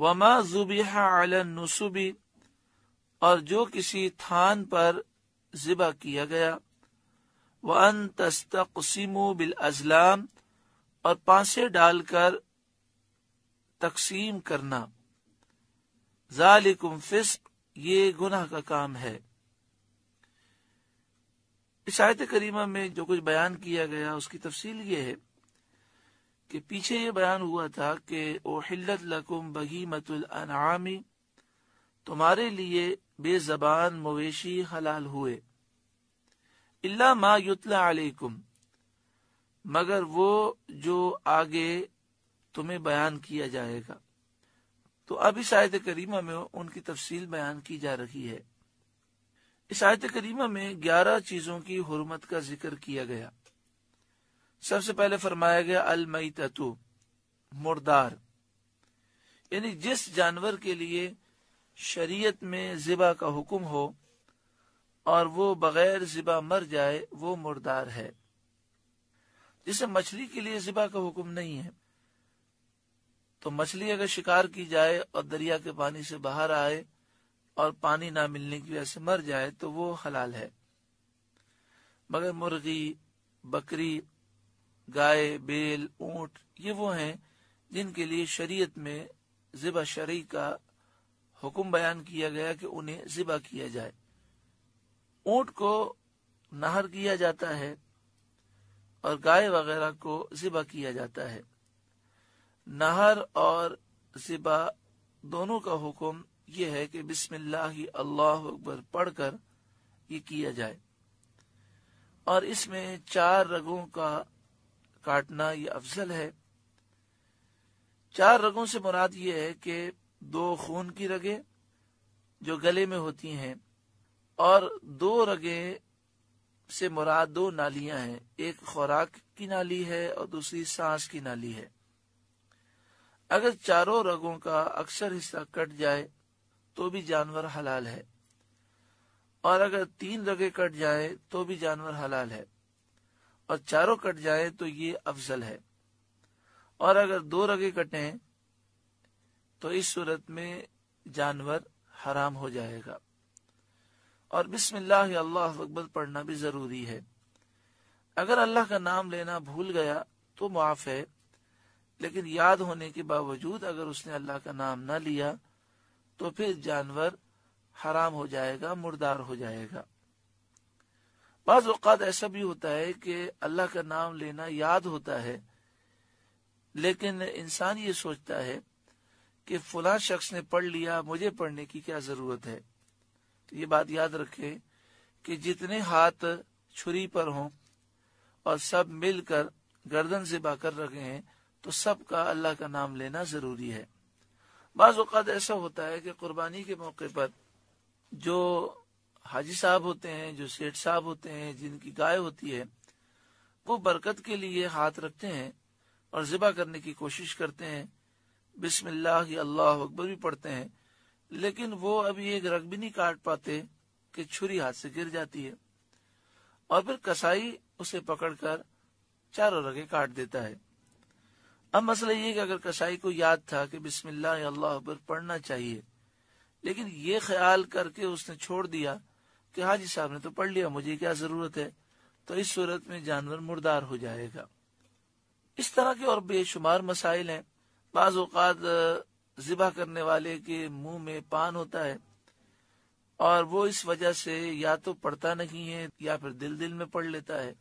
وما ذبح علی النصب، اور جو کسی تھان پر ذبح کیا گیا، وان تستقسموا بالازلام، اور پانسے ڈال کر تقسیم کرنا، ذالکم فسق، یہ گناہ کا کام ہے۔ اس آیت کریمہ میں جو کچھ بیان کیا گیا اس کی تفصیل یہ ہے کہ پیچھے یہ بیان ہوا تھا کہ احلت لکم بہیمۃ الانعام، تمہارے لیے بے زبان مویشی حلال ہوئے، الا ما یتلی علیکم، مگر وہ جو آگے تمہیں بیان کیا جائے گا۔ تو اب اس آیت کریمہ میں ان کی تفصیل بیان کی جا رہی ہے۔ اس آیت کریمہ میں 11 چیزوں کی حرمت کا ذکر کیا گیا۔ سب سے پہلے فرمایا گیا المیتۃ، مردار، یعنی جس جانور کے لیے شریعت میں ذبح کا حکم ہو اور وہ بغیر ذبح مر جائے وہ مردار ہے۔ جسے مچھلی کے لیے ذبح کا حکم نہیں ہے، تو مچھلی اگر شکار کی جائے اور دریا کے پانی سے باہر آئے اور پانی نہ ملنے کی وجہ سے مر جائے تو وہ حلال ہے، مگر مرغی، بکری، گائے، بیل، اونٹ، یہ وہ ہیں جن کے لیے شریعت میں ذبح شرعی کا حکم بیان کیا گیا کہ انہیں ذبح کیا جائے۔ اونٹ کو نہر کیا جاتا ہے اور گائے وغیرہ کو ذبح کیا جاتا ہے۔ نہر اور ذبح دونوں کا حکم یہ ہے کہ بسم اللہ اللہ اکبر پڑھ کر یہ کیا جائے، اور اس میں 4 رگوں کا کاٹنا یہ افضل ہے۔ 4 رگوں سے مراد یہ ہے کہ 2 خون کی رگیں جو گلے میں ہوتی ہیں، اور 2 رگیں سے مراد 2 نالیاں ہیں، ایک خوراک کی نالی ہے اور دوسری سانس کی نالی ہے۔ اگر 4 رگوں کا اکثر حصہ کٹ جائے تو بھی جانور حلال ہے، اور اگر 3 رگیں کٹ جائے تو بھی جانور حلال ہے، اور 4 کٹ جائے تو یہ افضل ہے، اور اگر 2 رگیں کٹیں تو اس صورت میں جانور حرام ہو جائے گا۔ اور بسم اللہ اللہ اکبر پڑھنا بھی ضروری ہے۔ اگر اللہ کا نام لینا بھول گیا تو معاف ہے، لیکن یاد ہونے کے باوجود اگر اس نے اللہ کا نام نہ لیا تو پھر جانور حرام ہو جائے گا، مردار ہو جائے گا۔ بعض اوقات ایسا بھی ہوتا ہے کہ اللہ کا نام لینا یاد ہوتا ہے، لیکن انسان یہ سوچتا ہے کہ فلاں شخص نے پڑھ لیا، مجھے پڑھنے کی کیا ضرورت ہے۔ تو یہ بات یاد رکھے کہ جتنے ہاتھ چھری پر ہوں اور سب مل کر گردن ذبح کر رکھے ہیں تو سب کا اللہ کا نام لینا ضروری ہے۔ بعض اوقات ایسا ہوتا ہے کہ قربانی کے موقع پر جو حاجی صاحب ہوتے ہیں، جو سیٹھ صاحب ہوتے ہیں، جن کی گائے ہوتی ہے، وہ برکت کے لیے ہاتھ رکھتے ہیں اور ذبح کرنے کی کوشش کرتے ہیں، بسم اللہ اللہ اکبر بھی پڑھتے ہیں، لیکن وہ ابھی ایک رگ بھی نہیں کاٹ پاتے کہ چھری ہاتھ سے گر جاتی ہے، اور پھر کسائی اسے پکڑ کر 4 رگیں کاٹ دیتا ہے۔ اب مسئلہ یہ کہ اگر کسائی کو یاد تھا کہ بسم اللہ اللہ اکبر پڑھنا چاہیے، لیکن یہ خیال کر کے اس نے چھوڑ دیا کہ حاجی صاحب نے تو پڑھ لیا، مجھے کیا ضرورت ہے، تو اس صورت میں جانور مردار ہو جائے گا۔ اس طرح کے اور بے شمار مسائل ہیں۔ بعض اوقات ذبح کرنے والے کے منہ میں پان ہوتا ہے اور وہ اس وجہ سے یا تو پڑھتا نہیں ہے یا پھر دل میں پڑھ لیتا ہے۔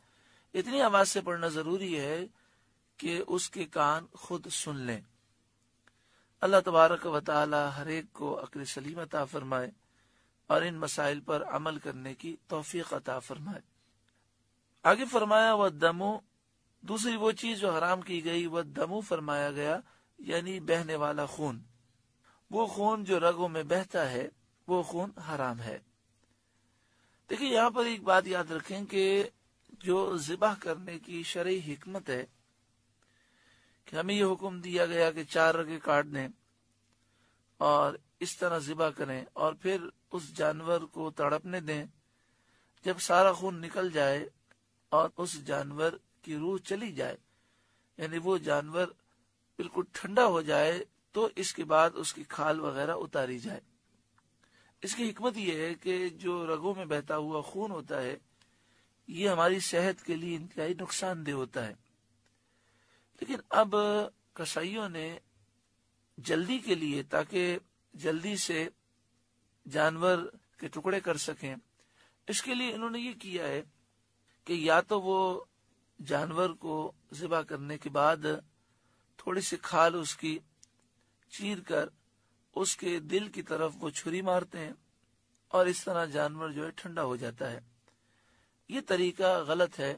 اتنی آواز سے پڑھنا ضروری ہے کہ اس کے کان خود سن لیں۔ اللہ تبارک و تعالی ہر ایک کو عقل سلیم عطا فرمائے اور ان مسائل پر عمل کرنے کی توفیق عطا فرمائے۔ آگے فرمایا وَالدَّمُ، دوسری وہ چیز جو حرام کی گئی، وَالدَّمُ فرمایا گیا یعنی بہنے والا خون۔ وہ خون جو رگوں میں بہتا ہے وہ خون حرام ہے۔ دیکھیں یہاں پر ایک بات یاد رکھیں کہ جو ذبح کرنے کی شرعی حکمت ہے کہ ہمیں یہ حکم دیا گیا کہ 4 رگیں کاٹ دیں اور اس طرح ذبح کریں اور پھر اس جانور کو تڑپنے دیں، جب سارا خون نکل جائے اور اس جانور کی روح چلی جائے، یعنی وہ جانور بالکل ٹھنڈا ہو جائے تو اس کے بعد اس کی کھال وغیرہ اتاری جائے۔ اس کی حکمت یہ ہے کہ جو رگوں میں بہتا ہوا خون ہوتا ہے یہ ہماری صحت کے لیے انتہائی نقصان دہ ہوتا ہے، لیکن اب کسائیوں نے جلدی کے لیے، تاکہ جلدی سے جانور کے ٹکڑے کر سکیں، اس کے لیے انہوں نے یہ کیا ہے کہ یا تو وہ جانور کو ذبح کرنے کے بعد تھوڑی سی کھال اس کی چیر کر اس کے دل کی طرف وہ چھری مارتے ہیں، اور اس طرح جانور جو ہے ٹھنڈا ہو جاتا ہے۔ یہ طریقہ غلط ہے،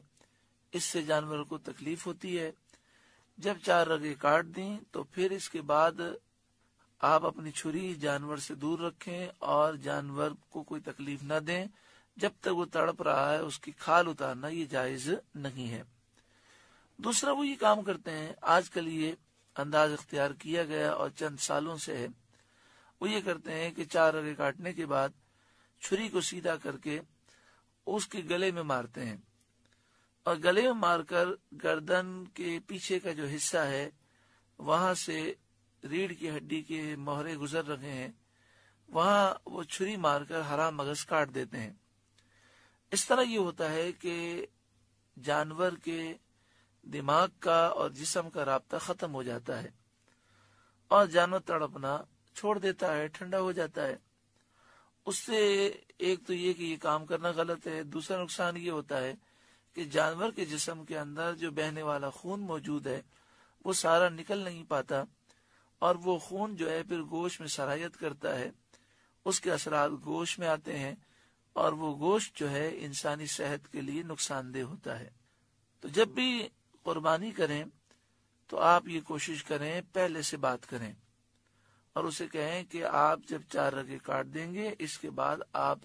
اس سے جانور کو تکلیف ہوتی ہے۔ جب 4 رگیں کاٹ دیں تو پھر اس کے بعد آپ اپنی چھری جانور سے دور رکھیں اور جانور کو کوئی تکلیف نہ دیں۔ جب تک وہ تڑپ رہا ہے اس کی کھال اتارنا یہ جائز نہیں ہے۔ دوسرا وہ یہ کام کرتے ہیں، آج کل یہ انداز اختیار کیا گیا اور چند سالوں سے ہے، وہ یہ کرتے ہیں کہ 4 رگیں کاٹنے کے بعد چھری کو سیدھا کر کے اس کے گلے میں مارتے ہیں، اور گلے میں مار کر گردن کے پیچھے کا جو حصہ ہے وہاں سے ریڑھ کی ہڈی کے مہرے گزر رہے ہیں، وہاں وہ چھری مار کر ہرا مغز کاٹ دیتے ہیں۔ اس طرح یہ ہوتا ہے کہ جانور کے دماغ کا اور جسم کا رابطہ ختم ہو جاتا ہے اور جانور تڑپنا چھوڑ دیتا ہے، ٹھنڈا ہو جاتا ہے۔ اس سے ایک تو یہ کہ یہ کام کرنا غلط ہے، دوسرا نقصان یہ ہوتا ہے کہ جانور کے جسم کے اندر جو بہنے والا خون موجود ہے وہ سارا نکل نہیں پاتا، اور وہ خون جو ہے پھر گوشت میں سرایت کرتا ہے، اس کے اثرات گوشت میں آتے ہیں، اور وہ گوشت جو ہے انسانی صحت کے لیے نقصان دہ ہوتا ہے۔ تو جب بھی قربانی کریں تو آپ یہ کوشش کریں پہلے سے بات کریں اور اسے کہیں کہ آپ جب 4 رگیں کاٹ دیں گے اس کے بعد آپ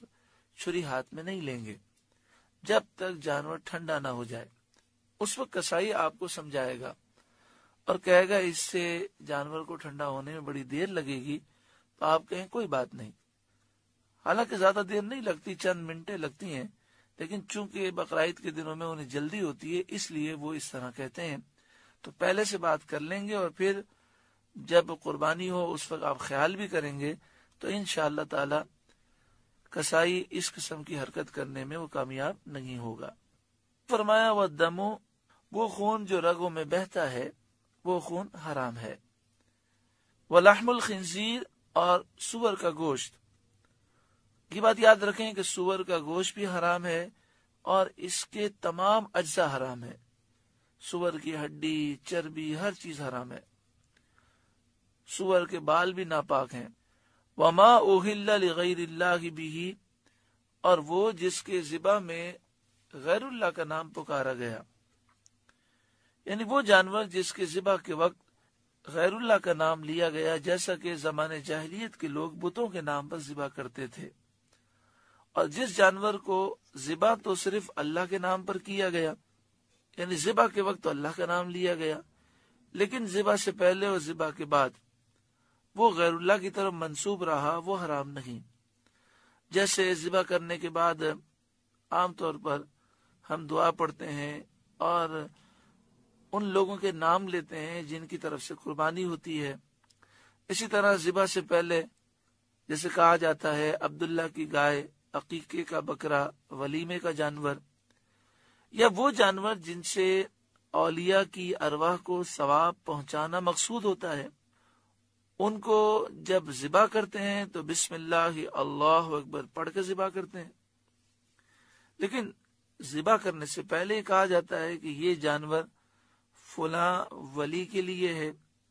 چھری ہاتھ میں نہیں لیں گے جب تک جانور ٹھنڈا نہ ہو جائے۔ اس وقت کسائی آپ کو سمجھائے گا اور کہے گا اس سے جانور کو ٹھنڈا ہونے میں بڑی دیر لگے گی، تو آپ کہیں کوئی بات نہیں۔ حالانکہ زیادہ دیر نہیں لگتی، چند منٹیں لگتی ہیں، لیکن چونکہ بقرعید کے دنوں میں انہیں جلدی ہوتی ہے اس لیے وہ اس طرح کہتے ہیں۔ تو پہلے سے بات کر لیں گے، اور پھر جب قربانی ہو اس وقت آپ خیال بھی کریں گے تو انشاءاللہ تعالی کسائی اس قسم کی حرکت کرنے میں وہ کامیاب نہیں ہوگا۔ فرمایا وَالدَّمُ، وہ خون جو رگوں میں بہتا ہے وہ خون حرام ہے۔ وَلَحْمُ الْخِنْزِيرِ، اور سور کا گوشت۔ یہ بات یاد رکھیں کہ سور کا گوشت بھی حرام ہے اور اس کے تمام اجزاء حرام ہے، سور کی ہڈی، چربی، ہر چیز حرام ہے۔ سور کے بال بھی ناپاک ہیں۔ وَمَا أُهِلَّ لِغَيْرِ اللَّهِ بِهِ، اور وہ جس کے ذبح میں غیر اللہ کا نام پکارا گیا، یعنی وہ جانور جس کے ذبح کے وقت غیر اللہ کا نام لیا گیا، جیسا کہ زمانے جاہلیت کے لوگ بتوں کے نام پر ذبح کرتے تھے، اور جس جانور کو ذبح تو صرف اللہ کے نام پر کیا گیا، یعنی ذبح کے وقت تو اللہ کا نام لیا گیا، لیکن ذبح سے پہلے اور ذبح کے بعد وہ غیر اللہ کی طرف منسوب رہا، وہ حرام نہیں۔ جیسے ذبح کرنے کے بعد عام طور پر ہم دعا پڑھتے ہیں اور ان لوگوں کے نام لیتے ہیں جن کی طرف سے قربانی ہوتی ہے، اسی طرح ذبح سے پہلے جیسے کہا جاتا ہے عبداللہ کی گائے، عقیقے کا بکرا، ولیمے کا جانور، یا وہ جانور جن سے اولیاء کی ارواح کو ثواب پہنچانا مقصود ہوتا ہے، ان کو جب ذبح کرتے ہیں تو بسم اللہ اللہ اکبر پڑھ کے ذبح کرتے ہیں، لیکن ذبح کرنے سے پہلے کہا جاتا ہے کہ یہ جانور فلاں ولی کے لیے ہے،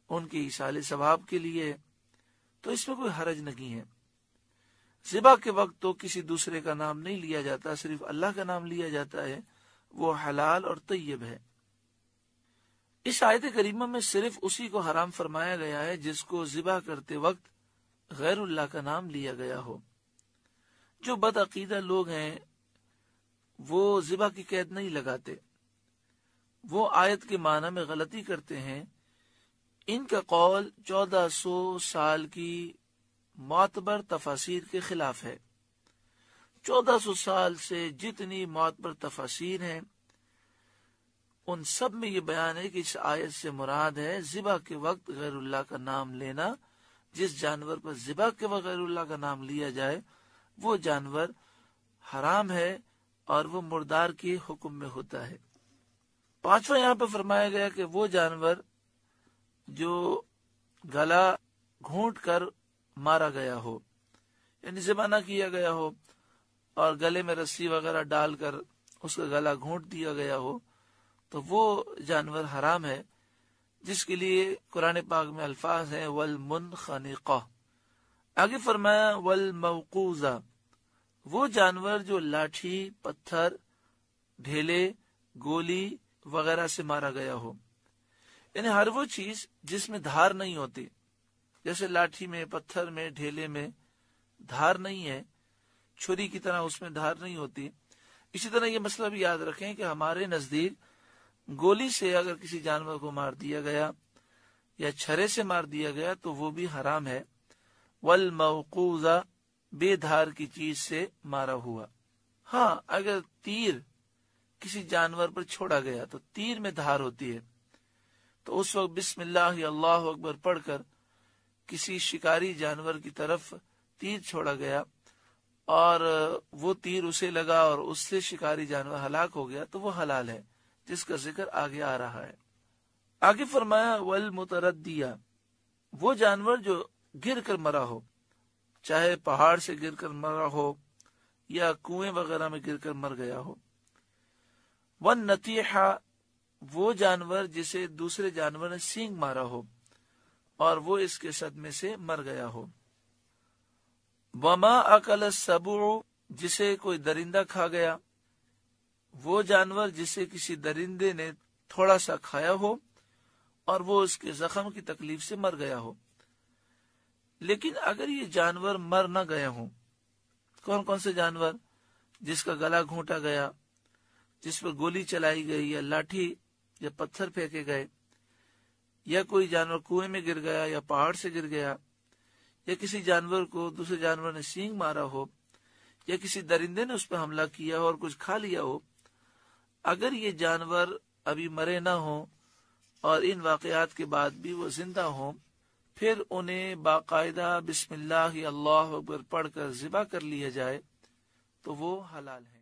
ان کے ایصال ثواب کے لیے ہے، تو اس میں کوئی حرج نہیں ہے۔ ذبح کے وقت تو کسی دوسرے کا نام نہیں لیا جاتا، صرف اللہ کا نام لیا جاتا ہے، وہ حلال اور طیب ہے۔ اس آیت کریمہ میں صرف اسی کو حرام فرمایا گیا ہے جس کو ذبح کرتے وقت غیر اللہ کا نام لیا گیا ہو۔ جو بدعقیدہ لوگ ہیں وہ ذبح کی قید نہیں لگاتے، وہ آیت کے معنی میں غلطی کرتے ہیں۔ ان کا قول 1400 سال کی معتبر تفاسیر کے خلاف ہے۔ 1400 سال سے جتنی معتبر تفاسیر ہیں ان سب میں یہ بیان ہے کہ اس آیت سے مراد ہے ذبح کے وقت غیر اللہ کا نام لینا. جس جانور پر ذبح کے وقت غیر اللہ کا نام لیا جائے وہ جانور حرام ہے اور وہ مردار کے حکم میں ہوتا ہے. پانچواں یہاں پہ فرمایا گیا کہ وہ جانور جو گلا گھونٹ کر مارا گیا ہو، یعنی ذبح نہ کیا گیا ہو اور گلے میں رسی وغیرہ ڈال کر اس کا گلا گھونٹ دیا گیا ہو، تو وہ جانور حرام ہے، جس کے لیے قرآن پاک میں الفاظ ہیں والمنخنقہ. آگے فرمایا والموقوذہ، وہ جانور جو لاٹھی، پتھر، ڈھیلے، گولی وغیرہ سے مارا گیا ہو، یعنی ہر وہ چیز جس میں دھار نہیں ہوتی، جیسے لاٹھی میں، پتھر میں، ڈھیلے میں دھار نہیں ہے، چھری کی طرح اس میں دھار نہیں ہوتی. اسی طرح یہ مسئلہ بھی یاد رکھیں کہ ہمارے نزدیک گولی سے اگر کسی جانور کو مار دیا گیا یا چھرے سے مار دیا گیا تو وہ بھی حرام ہے. والموقوذہ، بے دھار کی چیز سے مارا ہوا. ہاں، اگر تیر کسی جانور پر چھوڑا گیا تو تیر میں دھار ہوتی ہے، تو اس وقت بسم اللہ اللہ اکبر پڑھ کر کسی شکاری جانور کی طرف تیر چھوڑا گیا اور وہ تیر اسے لگا اور اس سے شکاری جانور ہلاک ہو گیا تو وہ حلال ہے، جس کا ذکر آگے آ رہا ہے. آگے فرمایا والمتردیہ، وہ جانور جو گر کر مرا ہو، چاہے پہاڑ سے گر کر مرا ہو یا کنویں وغیرہ میں گر کر مر گیا ہو. والنطیحہ، وہ جانور جسے دوسرے جانور نے سینگ مارا ہو اور وہ اس کے صدمے سے مر گیا ہو. وما اکل السبع، جسے کوئی درندہ کھا گیا، وہ جانور جسے کسی درندے نے تھوڑا سا کھایا ہو اور وہ اس کے زخم کی تکلیف سے مر گیا ہو. لیکن اگر یہ جانور مر نہ گئے ہوں، کون کون سے جانور؟ جس کا گلا گھونٹا گیا، جس پر گولی چلائی گئی یا لاٹھی یا پتھر پھینکے گئے، یا کوئی جانور کنویں میں گر گیا یا پہاڑ سے گر گیا، یا کسی جانور کو دوسرے جانور نے سینگ مارا ہو، یا کسی درندے نے اس پہ حملہ کیا ہو اور کچھ کھا لیا ہو. اگر یہ جانور ابھی مرے نہ ہوں اور ان واقعات کے بعد بھی وہ زندہ ہوں، پھر انہیں باقاعدہ بسم اللہ اللہ اکبر پڑھ کر ذبح کر لیا جائے تو وہ حلال ہے.